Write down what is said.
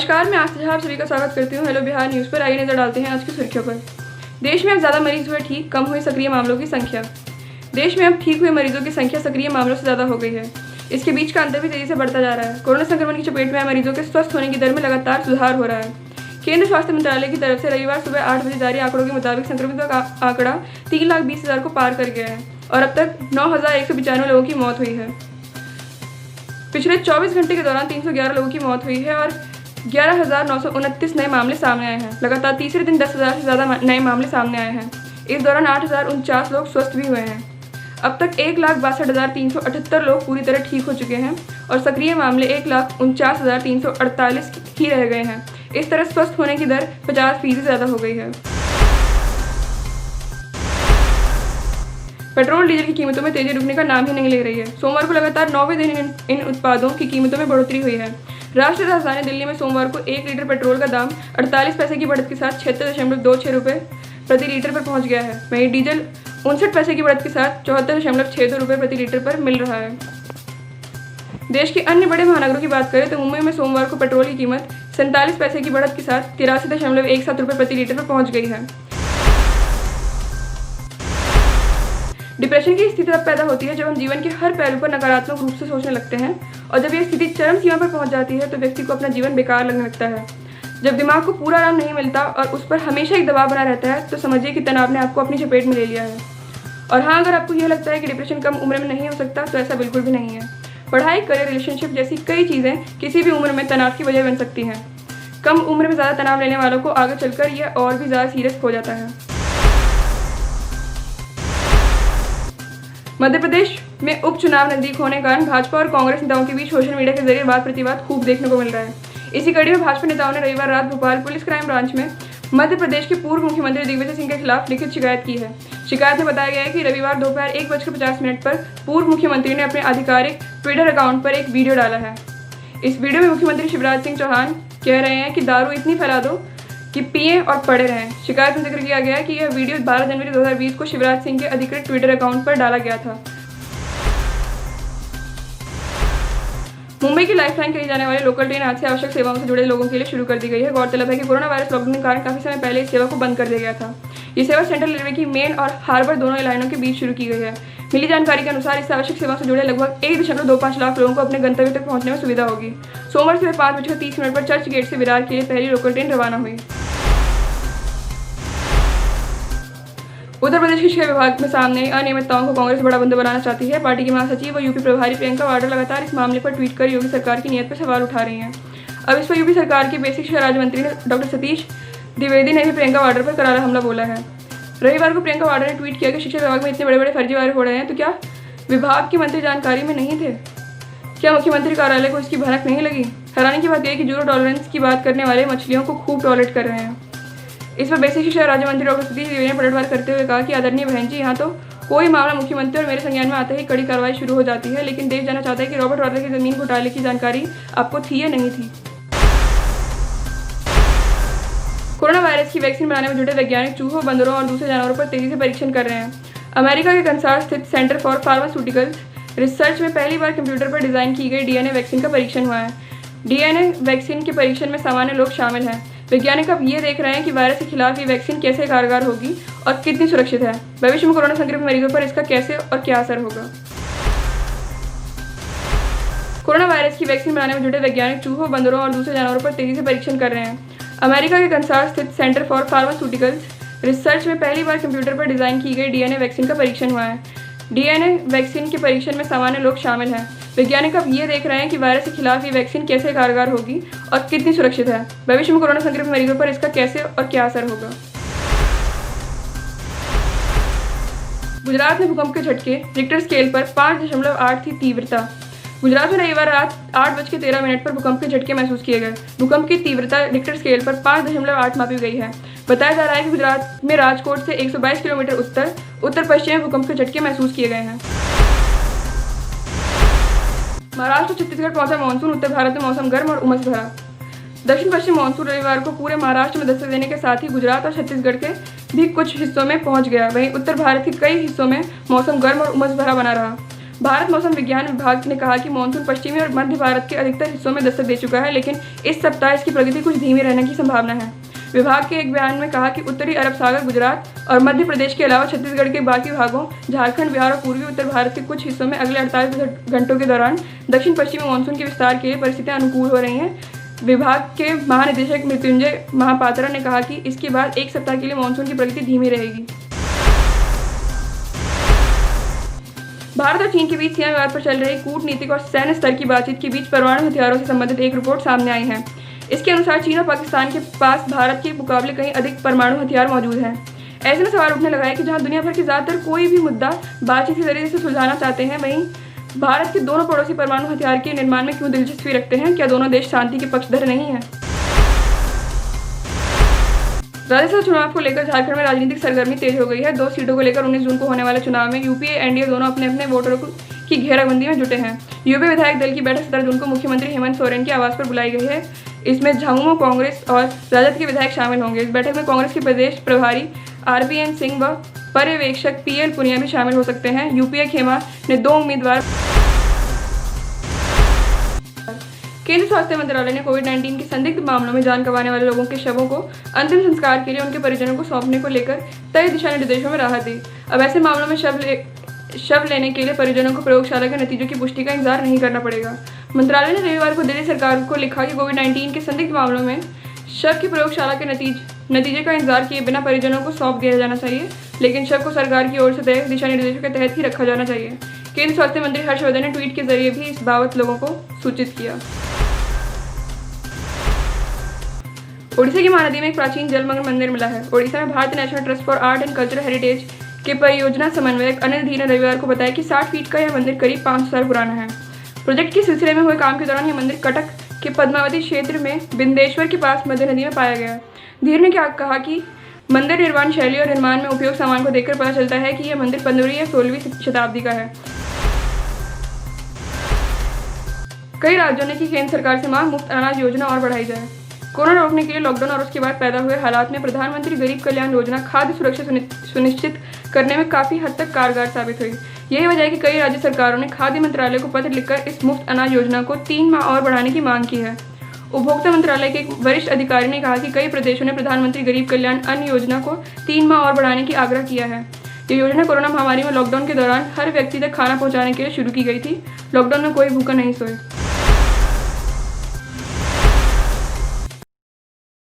नमस्कार, मैं आस्था आप सभी का स्वागत करती हूँ हेलो बिहार न्यूज़ पर। आइए नजर डालते हैं आज की सुर्खियों पर। देश में अब ज़्यादा मरीज हुए ठीक, कम हुई सक्रिय मामलों की संख्या। देश में अब ठीक हुए मरीजों की संख्या सक्रिय मामलों से ज़्यादा हो गई है। इसके बीच का अंतर भी तेजी से बढ़ता जा रहा है। कोरोना संक्रमण की चपेट में आए मरीजों के स्वस्थ होने की दर में लगातार सुधार हो रहा है। केंद्र स्वास्थ्य मंत्रालय की तरफ से रविवार सुबह 8 बजे जारी आंकड़ों के मुताबिक संक्रमितों का आंकड़ा 3,20,000 को पार कर गया है और अब तक 9,195 लोगों की मौत हुई है। पिछले 24 घंटे के दौरान 311 लोगों की मौत हुई है और 11,929 नए मामले सामने आए हैं। लगातार तीसरे दिन 10,000 से ज़्यादा नए मामले सामने आए हैं। इस दौरान 8,049 लोग स्वस्थ भी हुए हैं। अब तक 1,62,378 लोग पूरी तरह ठीक हो चुके हैं और सक्रिय मामले 1,49,348 ही रह गए हैं। इस तरह स्वस्थ होने की दर 50% ज़्यादा हो गई है। पेट्रोल डीजल की कीमतों में तेजी रुकने का नाम ही नहीं ले रही है। सोमवार को लगातार 9वें दिन इन उत्पादों की कीमतों में बढ़ोतरी हुई है। राष्ट्रीय राजधानी दिल्ली में सोमवार को 1 लीटर पेट्रोल का दाम 48 पैसे की बढ़त के साथ 76.26 रुपये प्रति लीटर पर पहुंच गया है। वहीं डीजल 59 पैसे की बढ़त के साथ 74.62 रुपये प्रति लीटर पर मिल रहा है। देश के अन्य बड़े महानगरों की बात करें तो मुंबई में सोमवार को पेट्रोल की कीमत 47 पैसे की बढ़त के साथ 83.17 रुपये प्रति लीटर पर पहुंच गई है। डिप्रेशन की स्थिति तब पैदा होती है जब हम जीवन के हर पहलू पर नकारात्मक रूप से सोचने लगते हैं और जब यह स्थिति चरम सीमा पर पहुंच जाती है तो व्यक्ति को अपना जीवन बेकार लगने लगता है। जब दिमाग को पूरा आराम नहीं मिलता और उस पर हमेशा एक दबाव बना रहता है तो समझिए कि तनाव ने आपको अपनी चपेट में ले लिया है। और हाँ, अगर आपको यह लगता है कि डिप्रेशन कम उम्र में नहीं हो सकता तो ऐसा बिल्कुल भी नहीं है। पढ़ाई, करियर, रिलेशनशिप जैसी कई चीज़ें किसी भी उम्र में तनाव की वजह बन सकती हैं। कम उम्र में ज़्यादा तनाव लेने वालों को आगे चलकर यह और भी ज़्यादा सीरियस हो जाता है। मध्य प्रदेश में उपचुनाव नजदीक होने के कारण भाजपा और कांग्रेस नेताओं के बीच सोशल मीडिया के जरिए वाद प्रतिवाद खूब देखने को मिल रहा है। इसी कड़ी में भाजपा नेताओं ने रविवार रात भोपाल पुलिस क्राइम ब्रांच में मध्य प्रदेश के पूर्व मुख्यमंत्री दिग्विजय सिंह के खिलाफ लिखित शिकायत की है। शिकायत में बताया गया है कि रविवार दोपहर 1:50 पर पूर्व मुख्यमंत्री ने अपने आधिकारिक ट्विटर अकाउंट पर एक वीडियो डाला है। इस वीडियो में मुख्यमंत्री शिवराज सिंह चौहान कह रहे हैं कि दारू इतनी फैला दो कि पिए और पड़े रहें। शिकायत में जिक्र किया गया है कि यह वीडियो 12 जनवरी 2020 को शिवराज सिंह के अधिकृत ट्विटर अकाउंट पर डाला गया था। मुंबई की लाइफलाइन कही जाने वाली लोकल ट्रेन आज से आवश्यक सेवाओं से जुड़े लोगों के लिए शुरू कर दी गई है। गौरतलब है कि कोरोना वायरस लॉकडाउन के कारण काफी समय पहले इस सेवा को बंद कर दिया गया था। ये सेवा सेंट्रल रेलवे की मेन और हार्बर दोनों लाइनों के बीच शुरू की गई है। मिली जानकारी के अनुसार इससे आवश्यक सेवाओं से जुड़े लगभग 1.25 लाख लोगों को अपने गंतव्य तक पहुंचने में सुविधा होगी। सोमवार सुबह 5:30 पर चर्च गेट से विरार के लिए पहली लोकल ट्रेन रवाना हुई। उत्तर प्रदेश के शिक्षा विभाग में सामने अनियमितताओं को कांग्रेस बड़ा बंदा बनाना चाहती है। पार्टी की महासचिव व यूपी प्रभारी प्रियंका वाड्रा लगातार इस मामले पर ट्वीट कर योगी सरकार की नीयत पर सवाल उठा रही हैं। अब इस पर यूपी सरकार के बेसिक शिक्षा राज्य मंत्री डॉक्टर सतीश द्विवेदी ने भी प्रियंका वाड्रा पर करारा हमला बोला है। रविवार को प्रियंका वाड्रा ने ट्वीट किया कि शिक्षा विभाग में इतने बड़े बड़े फर्जीवाड़े हो रहे हैं तो क्या विभाग के मंत्री जानकारी में नहीं थे? क्या मुख्यमंत्री कार्यालय को इसकी भनक नहीं लगी? हैरानी की बात यह है कि जीरो टॉलरेंस की बात करने वाले मछलियों को खूब टॉलरेट कर रहे हैं। इस पर बेसिक शिक्षा राज्य मंत्री डॉक्टर सतीश द्विवेदी ने पलटवार करते हुए कहा कि आदरणीय बहन जी, यहाँ तो कोई मामला मुख्यमंत्री और मेरे संज्ञान में आते ही कड़ी कार्रवाई शुरू हो जाती है, लेकिन देश जानना चाहता है कि रॉबर्ट वाड्रा की जमीन घोटाले की जानकारी आपको थी या नहीं थी। कोरोना वायरस की वैक्सीन बनाने में जुटे वैज्ञानिक चूहों, बंदरों और दूसरे जानवरों पर तेजी से परीक्षण कर रहे हैं। अमेरिका के कंसास स्थित सेंटर फॉर फार्मास्यूटिकल्स रिसर्च में पहली बार कंप्यूटर पर डिजाइन की गई डीएनए वैक्सीन का परीक्षण हुआ है। डीएनए वैक्सीन के परीक्षण में सामान्य लोग शामिल हैं। वैज्ञानिक अब ये देख रहे हैं कि वायरस के खिलाफ ये वैक्सीन कैसे कारगर होगी और कितनी सुरक्षित है। भविष्य में कोरोना संक्रमित मरीजों पर इसका कैसे और क्या असर होगा। कोरोना वायरस की वैक्सीन बनाने में जुटे वैज्ञानिक चूहों, बंदरों और दूसरे जानवरों पर तेजी से परीक्षण कर रहे हैं। अमेरिका के कंसास स्थित सेंटर फॉर फार्मास्यूटिकल्स रिसर्च में पहली बार कंप्यूटर पर डिजाइन की गई डीएनए वैक्सीन का परीक्षण हुआ है। डीएनए वैक्सीन के परीक्षण में सामान्य लोग शामिल हैं। वैज्ञानिक अब ये देख रहे हैं कि वायरस के खिलाफ ये वैक्सीन कैसे कारगर होगी और कितनी सुरक्षित है। भविष्य में कोरोना संक्रमित मरीजों पर इसका कैसे और क्या असर होगा। गुजरात में भूकंप के झटके, रिक्टर स्केल पर 5.8 थी तीव्रता। गुजरात में रविवार रात 8:13 पर भूकंप के झटके महसूस किए गए। भूकंप की तीव्रता रिक्टर स्केल पर 5.8 मापी गई है। बताया जा रहा है कि गुजरात में राजकोट से 122 किलोमीटर उत्तर पश्चिम में भूकंप के झटके महसूस किए गए हैं। महाराष्ट्र छत्तीसगढ़ पहुंचा मानसून। उत्तर भारत में मौसम गर्म और उमस भरा। दक्षिण पश्चिम मानसून रविवार को पूरे महाराष्ट्र में दस्तक देने के साथ ही गुजरात और छत्तीसगढ़ के भी कुछ हिस्सों में पहुंच गया। वहीं उत्तर भारत के कई हिस्सों में मौसम गर्म और उमस भरा बना रहा। भारत मौसम विज्ञान विभाग ने कहा कि मानसून पश्चिमी और मध्य भारत के अधिकतर हिस्सों में दस्तक दे चुका है, लेकिन इस सप्ताह इसकी प्रगति कुछ धीमी रहने की संभावना है। विभाग के एक बयान में कहा कि उत्तरी अरब सागर, गुजरात और मध्य प्रदेश के अलावा छत्तीसगढ़ के बाकी भागों, झारखंड, बिहार और पूर्वी उत्तर भारत के कुछ हिस्सों में अगले 48 घंटों के दौरान दक्षिण पश्चिमी मानसून के विस्तार के लिए परिस्थितियां अनुकूल हो रही हैं। विभाग के महानिदेशक मृत्युंजय महापात्रा ने कहा कि इसके बाद एक सप्ताह के लिए मानसून की प्रगति धीमी रहेगी। भारत और चीन के बीच सीमा विवाद पर चल रही कूटनीतिक और सैन्य स्तर की बातचीत के बीच परमाणु हथियारों से संबंधित एक रिपोर्ट सामने आई है। इसके अनुसार चीन और पाकिस्तान के पास भारत के मुकाबले कहीं अधिक परमाणु हथियार मौजूद हैं। ऐसे में सवाल उठने लगा है कि जहां दुनिया भर के ज़्यादातर कोई भी मुद्दा बातचीत के जरिए से सुलझाना चाहते हैं, वहीं भारत के दोनों पड़ोसी परमाणु हथियार के निर्माण में क्यों दिलचस्पी रखते हैं? क्या दोनों देश शांति के पक्षधर नहीं हैं? राज्यसभा चुनाव को लेकर झारखंड में राजनीतिक सरगर्मी तेज हो गई है। 2 सीटों को लेकर 19 जून को होने वाले चुनाव में यूपीए एनडीए दोनों अपने अपने वोटरों की घेराबंदी में जुटे हैं। यूपीए विधायक दल की बैठक 17 जून को मुख्यमंत्री हेमंत सोरेन के आवास पर बुलाई गई है। इसमें झामुमो, कांग्रेस और राजद के विधायक शामिल होंगे। इस बैठक में कांग्रेस के प्रदेश प्रभारी आरपीएन सिंह व पर्यवेक्षक पीएल पुनिया भी शामिल हो सकते हैं। यूपीए खेमा ने 2 उम्मीदवार। केंद्रीय स्वास्थ्य मंत्रालय ने कोविड-19 के संदिग्ध मामलों में जान गंवाने वाले लोगों के शवों को अंतिम संस्कार के लिए उनके परिजनों को सौंपने को लेकर तय दिशा निर्देशों में राहत दी। अब ऐसे मामलों में शव लेने के लिए परिजनों को प्रयोगशाला के नतीजों की पुष्टि का इंतजार नहीं करना पड़ेगा। मंत्रालय ने रविवार को दिल्ली सरकार को लिखा कि कोविड-19 के संदिग्ध मामलों में शव की प्रयोगशाला के नतीजे का इंतजार किए बिना परिजनों को सौंप दिया जाना चाहिए, लेकिन शव को सरकार की ओर से तय दिशा निर्देशों के तहत ही रखा जाना चाहिए। केंद्रीय स्वास्थ्य मंत्री हर्षवर्धन ने ट्वीट के जरिए भी इस बाबत लोगों को सूचित किया। ओडिशा की महानदी में एक प्राचीन जलमग्न मंदिर मिला है। ओडिशा में भारतीय national trust for art and cultural heritage के परियोजना समन्वयक अनिल धी ने रविवार को बताया कि 60 फीट का यह मंदिर करीब 500 साल पुराना है। प्रोजेक्ट के सिलसिले में हुए काम के दौरान यह मंदिर कटक के पद्मावती क्षेत्र में बिंदेश्वर के पास मध्य नदी में पाया गया। धीर ने कहा कि मंदिर निर्माण शैली और निर्माण में उपयोग सामान को देखकर पता चलता है कि यह मंदिर 15वीं या 16वीं शताब्दी का है। कई राज्यों ने की केंद्र सरकार से मांग मुफ्त अनाज योजना और बढ़ाई जाए। कोरोना रोकने के लिए लॉकडाउन और उसके बाद पैदा हुए हालात में प्रधानमंत्री गरीब कल्याण योजना खाद्य सुरक्षा सुनिश्चित करने में काफ़ी हद तक कारगर साबित हुई। यही वजह है कि कई राज्य सरकारों ने खाद्य मंत्रालय को पत्र लिखकर इस मुफ्त अनाज योजना को 3 माह और बढ़ाने की मांग की है। उपभोक्ता मंत्रालय के एक वरिष्ठ अधिकारी ने कहा कि कई प्रदेशों ने प्रधानमंत्री गरीब कल्याण अन्न योजना को 3 माह और बढ़ाने की आग्रह किया है। ये योजना कोरोना महामारी में लॉकडाउन के दौरान हर व्यक्ति तक खाना पहुँचाने के लिए शुरू की गई थी। लॉकडाउन में कोई भूखा नहीं सोए।